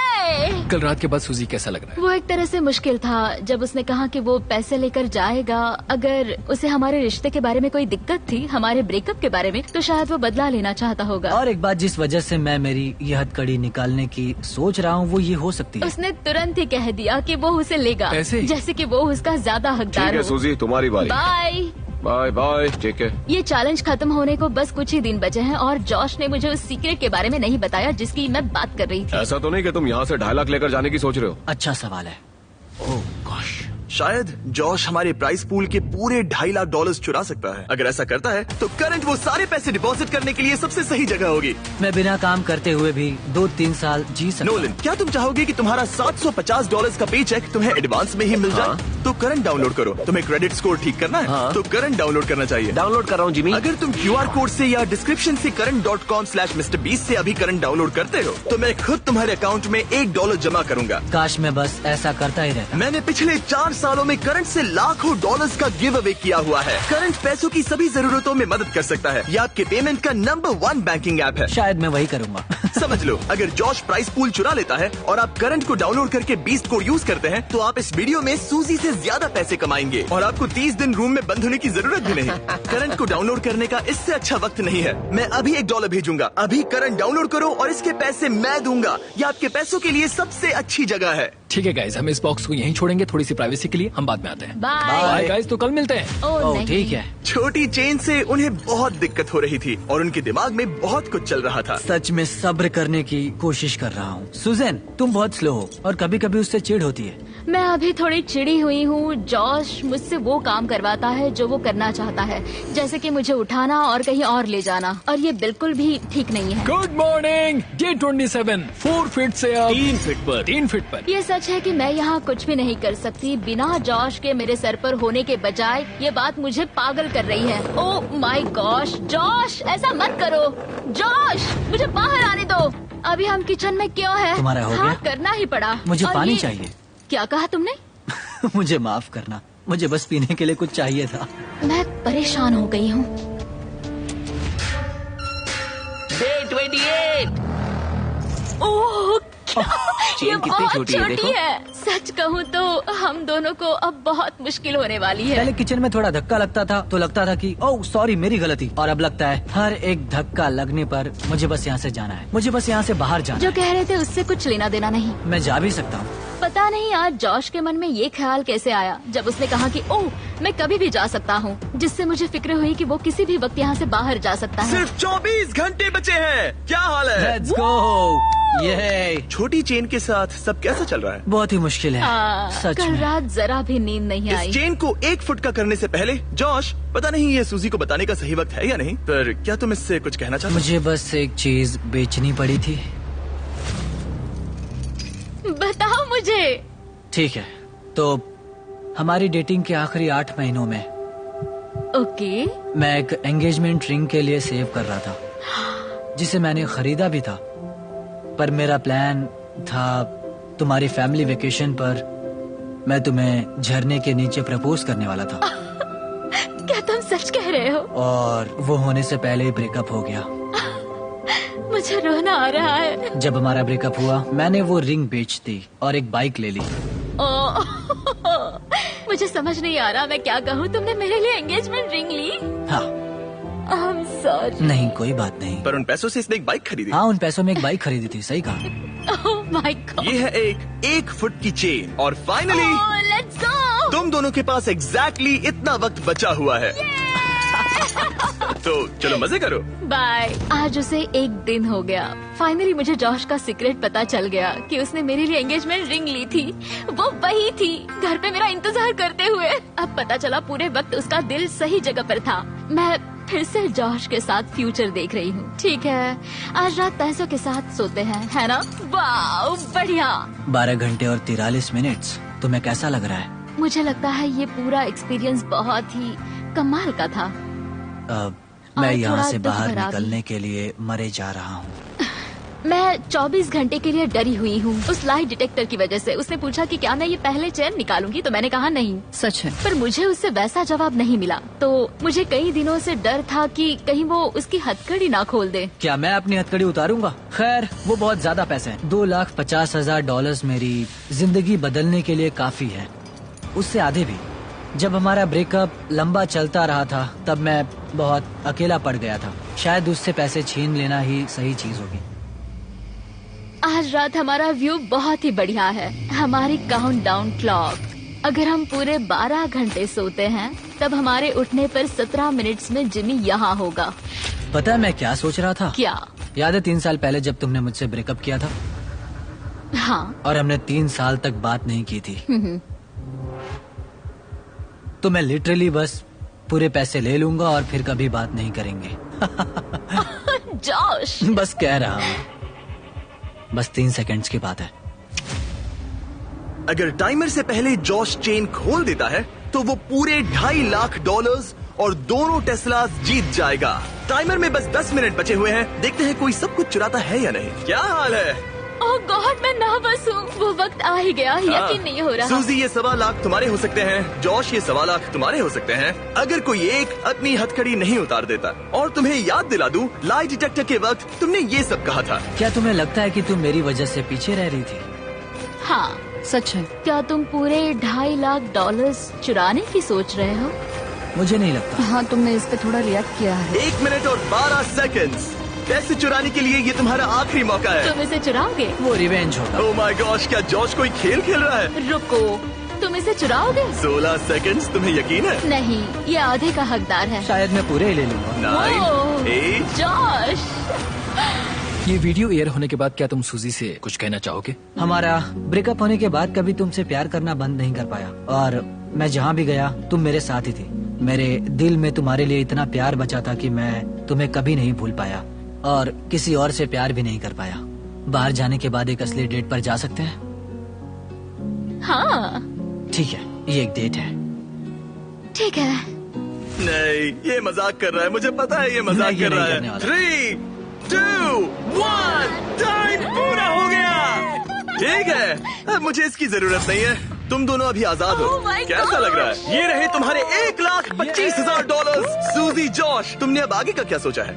कल रात के बाद सूजी कैसा लग रहा है? वो एक तरह से मुश्किल था जब उसने कहा कि वो पैसे लेकर जाएगा। अगर उसे हमारे रिश्ते के बारे में कोई दिक्कत थी, हमारे ब्रेकअप के बारे में, तो शायद वो बदला लेना चाहता होगा। और एक बात जिस वजह से मैं मेरी ये हथकड़ी निकालने की सोच रहा हूँ वो ये हो सकती है। उसने तुरंत ही कह दिया कि वो उसे लेगा, ऐसे ही? जैसे कि वो उसका ज्यादा ठीक हकदार है हो। सूजी, तुम्हारी बारी। बाय। Bye bye. ठीक है। ये चैलेंज खत्म होने को बस कुछ ही दिन बचे हैं और जॉश ने मुझे उस सीक्रेट के बारे में नहीं बताया जिसकी मैं बात कर रही थी। ऐसा तो नहीं कि तुम यहाँ से 2.5 लाख लेकर जाने की सोच रहे हो? अच्छा सवाल है। ओह गॉश, शायद जॉश हमारे प्राइस पूल के पूरे $2.5 लाख चुरा सकता है। अगर ऐसा करता है तो करंट वो सारे पैसे डिपॉजिट करने के लिए सबसे सही जगह होगी। मैं बिना काम करते हुए भी 2-3 साल जी सकता हूँ। नोलन, क्या तुम चाहोगे कि तुम्हारा $750 का पे चेक तुम्हें एडवांस में ही मिल जाए? तो करंट डाउनलोड करो। तुम्हें क्रेडिट स्कोर ठीक करना है तो करंट डाउनलोड करना चाहिए। डाउनलोड कर रहा हूँ जिमी। अगर तुम QR कोड से या डिस्क्रिप्शन से current.com/MrBeast से अभी करंट डाउनलोड करते हो तो मैं खुद तुम्हारे अकाउंट में $1 जमा करूंगा। काश मैं बस ऐसा करता ही रहता। मैंने पिछले 4 सालों में करंट से लाखों डॉलर्स का गिव अवे किया हुआ है। करंट पैसों की सभी जरूरतों में मदद कर सकता है। यह आपके पेमेंट का नंबर 1 बैंकिंग ऐप है। शायद मैं वही करूँगा। समझ लो, अगर जॉश प्राइस पूल चुरा लेता है और आप करंट को डाउनलोड करके बीस्ट को यूज करते हैं तो आप इस वीडियो में सूजी से ज्यादा पैसे कमाएंगे और आपको 30 दिन रूम में बंद होने की जरूरत भी नहीं। करंट को डाउनलोड करने का इससे अच्छा वक्त नहीं है। मैं अभी $1 भेजूंगा। अभी करंट डाउनलोड करो और इसके पैसे मैं दूंगा। ये आपके पैसों के लिए सबसे अच्छी जगह है। ठीक है गाइस, हम इस बॉक्स को यहीं छोड़ेंगे थोड़ी सी प्राइवेसी के लिए। हम बाद में आते हैं। बाय। बाय गाइस, तो कल मिलते हैं। ओह ओह नहीं। ठीक है। छोटी चेन से उन्हें बहुत दिक्कत हो रही थी और उनके दिमाग में बहुत कुछ चल रहा था। सच में सब्र करने की कोशिश कर रहा हूँ। सुजैन, तुम बहुत स्लो हो और कभी कभी उससे चिढ़ होती है। मैं अभी थोड़ी चिड़ी हुई हूँ। जॉश मुझसे वो काम करवाता है जो वो करना चाहता है, जैसे कि मुझे उठाना और कहीं और ले जाना, और ये बिल्कुल भी ठीक नहीं है। Good morning. डे 27 4 फीट से अब 3 फीट पर। 3 फीट पर। ये सच है कि मैं यहाँ कुछ भी नहीं कर सकती बिना जॉश के मेरे सर पर होने के बजाय। ये बात मुझे पागल कर रही है। ओह माय गॉश, जॉश ऐसा मत करो। जॉश मुझे बाहर आने दो। अभी हम किचन में क्यों है? तुम्हारा हो हाँ, गया? करना ही पड़ा। मुझे और पानी ये- चाहिए। क्या कहा तुमने? मुझे माफ करना, मुझे बस पीने के लिए कुछ चाहिए था। मैं परेशान हो गई हूँ। डे 28। ओह क्या? चेन ये कितनी बहुत छोटी है, देखो। है। सच कहूँ तो हम दोनों को अब बहुत मुश्किल होने वाली है। पहले किचन में थोड़ा धक्का लगता था तो लगता था कि ओह सॉरी मेरी गलती, और अब लगता है हर एक धक्का लगने पर मुझे बस यहाँ से जाना है, मुझे बस यहाँ से बाहर जाना जो है। कह रहे थे उससे कुछ लेना देना नहीं। मैं जा भी सकता हूँ। पता नहीं आज जॉश के मन में ये ख्याल कैसे आया जब उसने कहा कि ओह मैं कभी भी जा सकता हूँ, जिससे मुझे फिक्र हुई कि वो किसी भी वक्त यहाँ से बाहर जा सकता है। सिर्फ 24 घंटे बचे हैं। क्या हाल है? Let's go. ये छोटी चेन के साथ सब कैसा चल रहा है? बहुत ही मुश्किल है सच कल में। रात जरा भी नींद नहीं आई। इस चेन को 1 फुट का करने से पहले जॉश, पता नहीं ये सूजी को बताने का सही वक्त है या नहीं, पर क्या तुम इससे कुछ कहना चाहते हो? मुझे बस एक चीज बेचनी पड़ी थी। बताओ मुझे। ठीक है, तो हमारी डेटिंग के आखिरी 8 महीनों में ओके। मैं एक एंगेजमेंट रिंग के लिए सेव कर रहा था, जिसे मैंने खरीदा भी था। पर मेरा प्लान था तुम्हारी फैमिली वेकेशन पर मैं तुम्हें झरने के नीचे प्रपोज करने वाला था। क्या तुम सच कह रहे हो? और वो होने से पहले ही ब्रेकअप हो गया। मुझे रोना आ रहा है। जब हमारा ब्रेकअप हुआ मैंने वो रिंग बेच दी और एक बाइक ले ली। मुझे समझ नहीं आ रहा मैं क्या कहूँ। तुमने मेरे लिए एंगेजमेंट रिंग ली? हाँ। I'm sorry. नहीं कोई बात नहीं। पर उन पैसों से इसने एक बाइक खरीदी। हाँ, उन पैसों में एक बाइक खरीदी थी। सही कहा। Oh my God. ये है एक फुट की चेन और फाइनली Oh, let's go. तुम दोनों के पास एग्जैक्टली इतना वक्त बचा हुआ है। तो चलो मजे करो। बाय। आज उसे 1 दिन हो गया। फाइनली मुझे जॉश का सीक्रेट पता चल गया कि उसने मेरे लिए एंगेजमेंट रिंग ली थी। वो वही थी, घर पे मेरा इंतजार करते हुए। अब पता चला पूरे वक्त उसका दिल सही जगह पर था। मैं फिर से जॉश के साथ फ्यूचर देख रही हूँ। ठीक है, आज रात पैसों के साथ सोते हैं, है ना? वाह बढ़िया। 12 घंटे और 43 मिनट्स। तुम्हें कैसा लग रहा है? मुझे लगता है ये पूरा एक्सपीरियंस बहुत ही कमाल का था। मैं और यहाँ थोड़ा से दुख बाहर भरा भी। निकलने के लिए मरे जा रहा हूँ। मैं 24 घंटे के लिए डरी हुई हूँ उस लाई डिटेक्टर की वजह से। उसने पूछा कि क्या मैं ये पहले चेन निकालूंगी, तो मैंने कहा नहीं। सच है। पर मुझे उससे वैसा जवाब नहीं मिला, तो मुझे कई दिनों से डर था कि कहीं वो उसकी हथकड़ी ना खोल दे। क्या मैं अपनी हथकड़ी उतारूंगा? खैर, वो बहुत ज्यादा पैसे हैं। $2,50,000 मेरी जिंदगी बदलने के लिए काफी है, उससे आधे भी। जब हमारा ब्रेकअप लंबा चलता रहा था तब मैं बहुत अकेला पड़ गया था। शायद उससे पैसे छीन लेना ही सही चीज होगी। आज रात हमारा व्यू बहुत ही बढ़िया है। हमारी काउंटडाउन क्लॉक, अगर हम पूरे 12 घंटे सोते हैं तब हमारे उठने पर 17 मिनट्स में जिमी यहाँ होगा। पता है मैं क्या सोच रहा था? क्या? याद है 3 साल पहले जब तुमने मुझसे ब्रेकअप किया था? हाँ। और हमने 3 साल तक बात नहीं की थी। तो मैं लिटरली बस पूरे पैसे ले लूंगा और फिर कभी बात नहीं करेंगे। जॉश, बस कह रहा हूँ, बस 3 सेकंड्स की बात है। अगर टाइमर से पहले जॉश चेन खोल देता है तो वो पूरे $2.5 लाख और दोनों टेस्लास जीत जाएगा। टाइमर में बस 10 मिनट बचे हुए हैं। देखते हैं कोई सब कुछ चुराता है या नहीं। क्या हाल है? ओह गॉड, मैं नर्वस हूँ। वो वक्त आ ही गया, यकीन नहीं हो रहा। सूजी, ये 1.25 लाख तुम्हारे हो सकते हैं। जॉश, ये 1.25 लाख तुम्हारे हो सकते हैं अगर कोई एक अपनी हथकड़ी नहीं उतार देता। और तुम्हें याद दिला दूं, लाई डिटेक्टर के वक्त तुमने ये सब कहा था। क्या तुम्हें लगता है कि तुम मेरी वजह से पीछे रह रही थी? हाँ, सच है। क्या तुम पूरे $2.5 लाख चुराने की सोच रहे हो? मुझे नहीं लगता। हाँ, तुमने इस पे थोड़ा रिएक्ट किया है। 1 मिनट और 12 सेकंड्स। पैसे चुराने के लिए ये तुम्हारा आखिरी मौका है। तुम इसे चुराओगे? वो रिवेंज होगा। ओह माय गॉश, क्या जॉश कोई खेल खेल रहा है? रुको, तुम इसे चुराओगे? 16 सेकंड्स। तुम्हें यकीन है? नहीं, ये आधे का हकदार है। शायद मैं पूरे ही ले लूंगा। 9, ओह, 8। जॉश, ये वीडियो एयर होने के बाद क्या तुम सूजी से कुछ कहना चाहोगे? हमारा ब्रेकअप होने के बाद कभी तुमसे प्यार करना बंद नहीं कर पाया, और मैं जहाँ भी गया तुम मेरे साथ ही थी। मेरे दिल में तुम्हारे लिए इतना प्यार बचा था कि मैं तुम्हें कभी नहीं भूल पाया और किसी और से प्यार भी नहीं कर पाया। बाहर जाने के बाद एक असली डेट पर जा सकते हैं? हाँ ठीक है, ये एक डेट है। ठीक है। नहीं, ये मजाक कर रहा है। मुझे पता है ये मजाक नहीं, ये कर रहा नहीं है। करने वाला। 3, 2, 1, टाइम पूरा हो गया। ठीक है, अब मुझे इसकी जरूरत नहीं है। तुम दोनों अभी आजाद हो। Oh my कैसा लग रहा gosh! है? ये रहे तुम्हारे $1,25,000। सूजी, जॉश, तुमने अब आगे का क्या सोचा है?